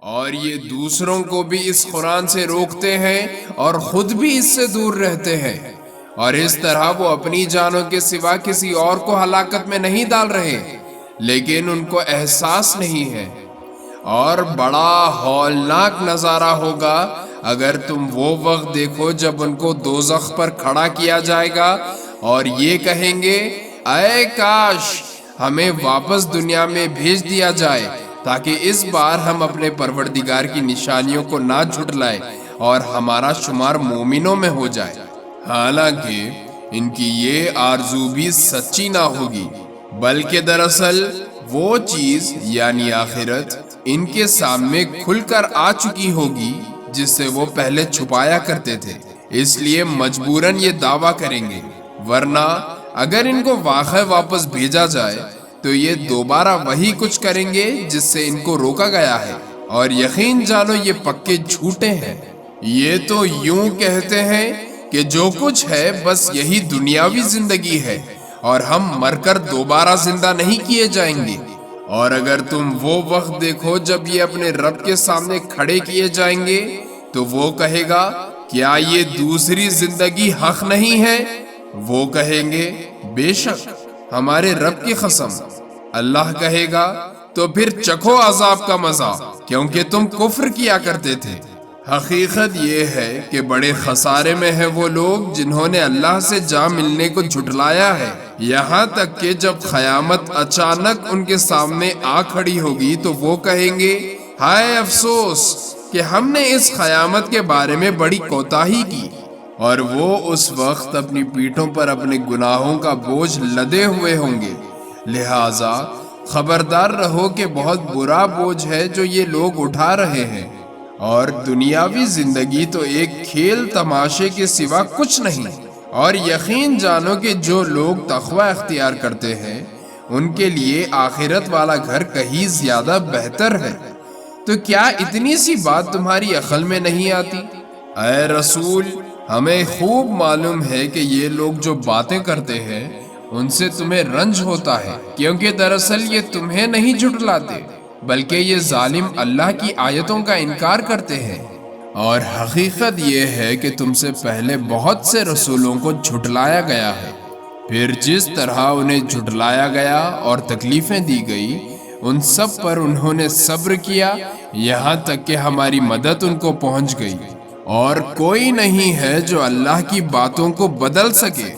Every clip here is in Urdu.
اور یہ دوسروں کو بھی اس قرآن سے روکتے ہیں اور خود بھی اس سے دور رہتے ہیں، اور اس طرح وہ اپنی جانوں کے سوا کسی اور کو ہلاکت میں نہیں ڈال رہے، لیکن ان کو احساس نہیں ہے۔ اور بڑا ہولناک نظارہ ہوگا اگر تم وہ وقت دیکھو جب ان کو دوزخ پر کھڑا کیا جائے گا اور یہ کہیں گے، اے کاش ہمیں واپس دنیا میں بھیج دیا جائے تاکہ اس بار ہم اپنے پروردگار کی نشانیوں کو نہ جھٹلائیں اور ہمارا شمار مومنوں میں ہو جائے۔ حالانکہ ان کی یہ آرزو بھی سچی نہ ہوگی، بلکہ دراصل وہ چیز یعنی آخرت ان کے سامنے کھل کر آ چکی ہوگی جس سے وہ پہلے چھپایا کرتے تھے، اس لیے مجبوراً یہ دعویٰ کریں گے، ورنہ اگر ان کو واقعی واپس بھیجا جائے تو یہ دوبارہ وہی کچھ کریں گے جس سے ان کو روکا گیا ہے، اور یقین جانو یہ پکے جھوٹے ہیں۔ یہ تو یوں کہتے ہیں کہ جو کچھ ہے بس یہی دنیاوی زندگی ہے اور ہم مر کر دوبارہ زندہ نہیں کیے جائیں گے۔ اور اگر تم وہ وقت دیکھو جب یہ اپنے رب کے سامنے کھڑے کیے جائیں گے تو وہ کہے گا، کیا یہ دوسری زندگی حق نہیں ہے؟ وہ کہیں گے، بے شک ہمارے رب کی قسم۔ اللہ کہے گا، تو پھر چکھو عذاب کا مزہ، کیونکہ تم کفر کیا کرتے تھے۔ حقیقت یہ ہے کہ بڑے خسارے میں ہیں وہ لوگ جنہوں نے اللہ سے جا ملنے کو جھٹلایا ہے، یہاں تک کہ جب قیامت اچانک ان کے سامنے آ کھڑی ہوگی تو وہ کہیں گے، ہائے افسوس کہ ہم نے اس قیامت کے بارے میں بڑی کوتاہی کی۔ اور وہ اس وقت اپنی پیٹھوں پر اپنے گناہوں کا بوجھ لدے ہوئے ہوں گے، لہٰذا خبردار رہو کہ بہت برا بوجھ ہے جو یہ لوگ اٹھا رہے ہیں، اور دنیاوی زندگی تو ایک کھیل تماشے کے سوا کچھ نہیں۔ اور یقین جانو کہ جو لوگ تقوی اختیار کرتے ہیں ان کے لیے آخرت والا گھر کہیں زیادہ بہتر ہے۔ تو کیا اتنی سی بات تمہاری عقل میں نہیں آتی؟ اے رسول، ہمیں خوب معلوم ہے کہ یہ لوگ جو باتیں کرتے ہیں ان سے تمہیں رنج ہوتا ہے، کیونکہ دراصل یہ تمہیں نہیں جھٹلاتے بلکہ یہ ظالم اللہ کی آیتوں کا انکار کرتے ہیں۔ اور حقیقت یہ ہے کہ تم سے پہلے بہت سے رسولوں کو جھٹلایا گیا ہے، پھر جس طرح انہیں جھٹلایا گیا اور تکلیفیں دی گئی ان سب پر انہوں نے صبر کیا، یہاں تک کہ ہماری مدد ان کو پہنچ گئی، اور کوئی نہیں ہے جو اللہ کی باتوں کو بدل سکے۔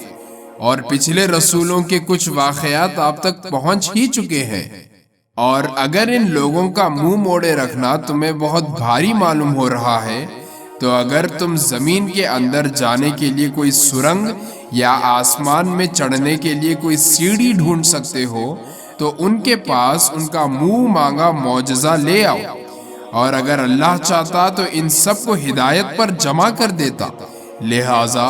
اور پچھلے رسولوں کے کچھ واقعات آپ تک پہنچ ہی چکے ہیں، اور اگر ان لوگوں کا منہ موڑے رکھنا تمہیں بہت بھاری معلوم ہو رہا ہے تو اگر تم زمین کے اندر جانے کے لیے کوئی سرنگ یا آسمان میں چڑھنے کے لیے کوئی سیڑھی ڈھونڈ سکتے ہو تو ان کے پاس ان کا منہ مانگا معجزہ لے آؤ، اور اگر اللہ چاہتا تو ان سب کو ہدایت پر جمع کر دیتا، لہٰذا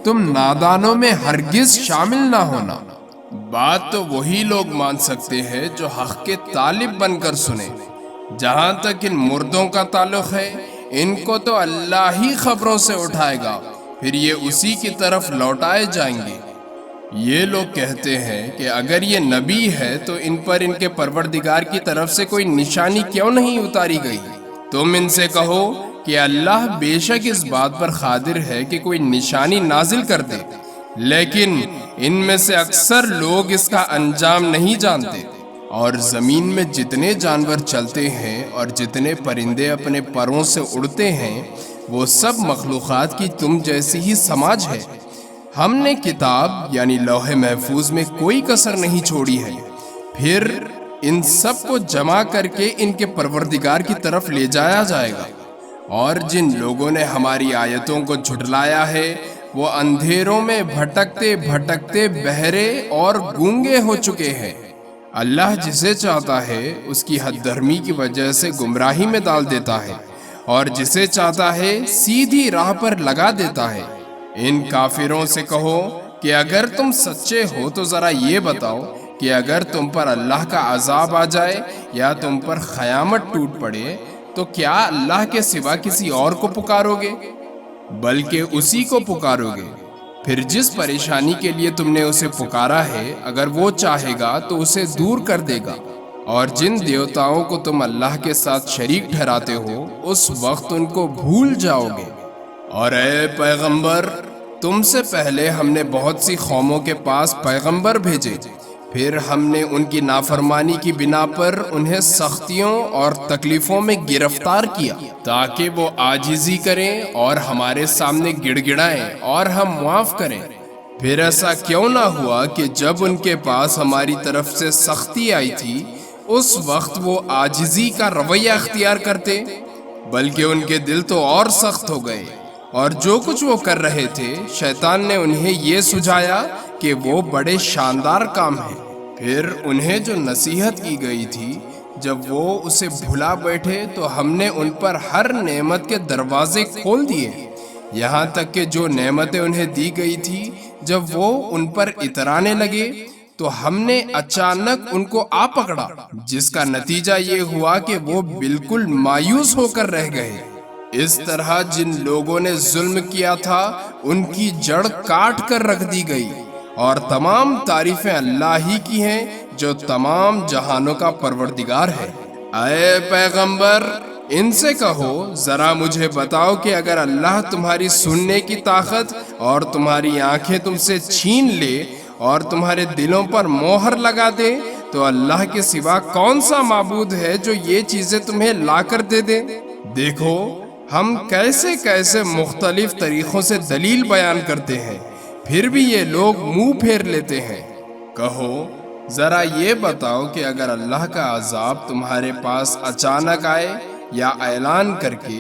تم نادانوں میں ہرگز شامل نہ ہونا۔ بات تو وہی لوگ مان سکتے ہیں جو حق کے طالب بن کر سنے۔ جہاں تک ان مردوں کا تعلق ہے، ان کو تو اللہ ہی خبروں سے اٹھائے گا، پھر یہ اسی کی طرف لوٹائے جائیں گے۔ یہ لوگ کہتے ہیں کہ اگر یہ نبی ہے تو ان پر ان کے پروردگار کی طرف سے کوئی نشانی کیوں نہیں اتاری گئی؟ تم ان سے کہو کہ اللہ بے شک اس بات پر قادر ہے کہ کوئی نشانی نازل کر دے، لیکن ان میں سے اکثر لوگ اس کا انجام نہیں جانتے۔ اور زمین میں جتنے جانور چلتے ہیں اور جتنے پرندے اپنے پروں سے اڑتے ہیں وہ سب مخلوقات کی تم جیسی ہی سماج ہے۔ ہم نے کتاب یعنی لوح محفوظ میں کوئی کسر نہیں چھوڑی ہے، پھر ان سب کو جمع کر کے ان کے پروردگار کی طرف لے جایا جائے گا۔ اور جن لوگوں نے ہماری آیتوں کو جھٹلایا ہے وہ اندھیروں میں بھٹکتے بھٹکتے بہرے اور گونگے ہو چکے ہیں۔ اللہ جسے چاہتا ہے اس کی حد درمی کی وجہ سے گمراہی میں ڈال دیتا ہے، اور جسے چاہتا ہے سیدھی راہ پر لگا دیتا ہے۔ ان کافروں سے کہو کہ اگر تم سچے ہو تو ذرا یہ بتاؤ کہ اگر تم پر اللہ کا عذاب آ جائے یا تم پر قیامت ٹوٹ پڑے تو کیا اللہ کے سوا کسی اور کو پکارو گے؟ بلکہ اسی کو پکارو گے، پھر جس پریشانی کے لیے تم نے اسے پکارا ہے اگر وہ چاہے گا تو اسے دور کر دے گا، اور جن دیوتاؤں کو تم اللہ کے ساتھ شریک ٹھہراتے ہو اس وقت ان کو بھول جاؤ گے۔ اور اے پیغمبر، تم سے پہلے ہم نے بہت سی قوموں کے پاس پیغمبر بھیجے، پھر ہم نے ان کی نافرمانی کی بنا پر انہیں سختیوں اور تکلیفوں میں گرفتار کیا تاکہ وہ عاجزی کریں اور ہمارے سامنے گڑ گڑائیں اور ہم معاف کریں۔ پھر ایسا کیوں نہ ہوا کہ جب ان کے پاس ہماری طرف سے سختی آئی تھی اس وقت وہ عاجزی کا رویہ اختیار کرتے، بلکہ ان کے دل تو اور سخت ہو گئے، اور جو کچھ وہ کر رہے تھے شیطان نے انہیں یہ سجھایا کہ وہ بڑے شاندار کام ہیں۔ پھر انہیں جو نصیحت کی گئی تھی جب وہ اسے بھلا بیٹھے تو ہم نے ان پر ہر نعمت کے دروازے کھول دیے، یہاں تک کہ جو نعمتیں انہیں دی گئی تھی جب وہ ان پر اترانے لگے تو ہم نے اچانک ان کو آ پکڑا، جس کا نتیجہ یہ ہوا کہ وہ بالکل مایوس ہو کر رہ گئے۔ اس طرح جن لوگوں نے ظلم کیا تھا ان کی جڑ کاٹ کر رکھ دی گئی، اور تمام تعریفیں اللہ ہی کی ہیں جو تمام جہانوں کا پروردگار ہے۔ اے پیغمبر، ان سے کہو ذرا مجھے بتاؤ کہ اگر اللہ تمہاری سننے کی طاقت اور تمہاری آنکھیں تم سے چھین لے اور تمہارے دلوں پر مہر لگا دے تو اللہ کے سوا کون سا معبود ہے جو یہ چیزیں تمہیں لا کر دے دے؟ دیکھو ہم کیسے کیسے مختلف طریقوں سے دلیل بیان کرتے ہیں، پھر بھی یہ لوگ منہ پھیر لیتے ہیں۔ کہو ذرا یہ بتاؤ کہ اگر اللہ کا عذاب تمہارے پاس اچانک آئے یا اعلان کر کے،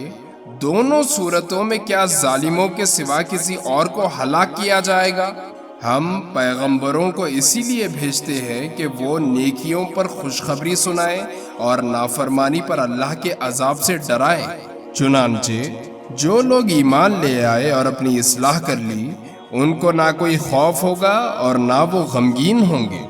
دونوں صورتوں میں کیا ظالموں کے سوا کسی اور کو ہلاک کیا جائے گا؟ ہم پیغمبروں کو اسی لیے بھیجتے ہیں کہ وہ نیکیوں پر خوشخبری سنائیں اور نافرمانی پر اللہ کے عذاب سے ڈرائیں۔ چنانچہ جو لوگ ایمان لے آئے اور اپنی اصلاح کر لی ان کو نہ کوئی خوف ہوگا اور نہ وہ غمگین ہوں گے،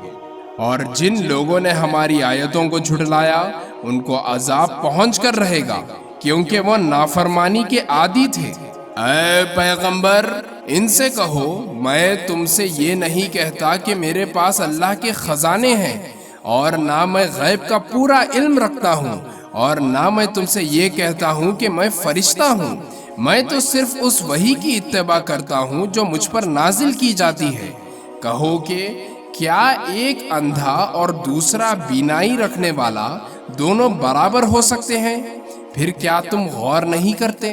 اور جن لوگوں نے ہماری آیتوں کو جھٹلایا ان کو عذاب پہنچ کر رہے گا کیونکہ وہ نافرمانی کے عادی تھے۔ اے پیغمبر، ان سے کہو میں تم سے یہ نہیں کہتا کہ میرے پاس اللہ کے خزانے ہیں، اور نہ میں غیب کا پورا علم رکھتا ہوں، اور نہ میں تم سے یہ کہتا ہوں کہ میں فرشتہ ہوں۔ میں تو صرف اس وحی کی اتباع کرتا ہوں جو مجھ پر نازل کی جاتی ہے۔ کہو کہ کیا ایک اندھا اور دوسرا بینائی رکھنے والا دونوں برابر ہو سکتے ہیں؟ پھر کیا تم غور نہیں کرتے؟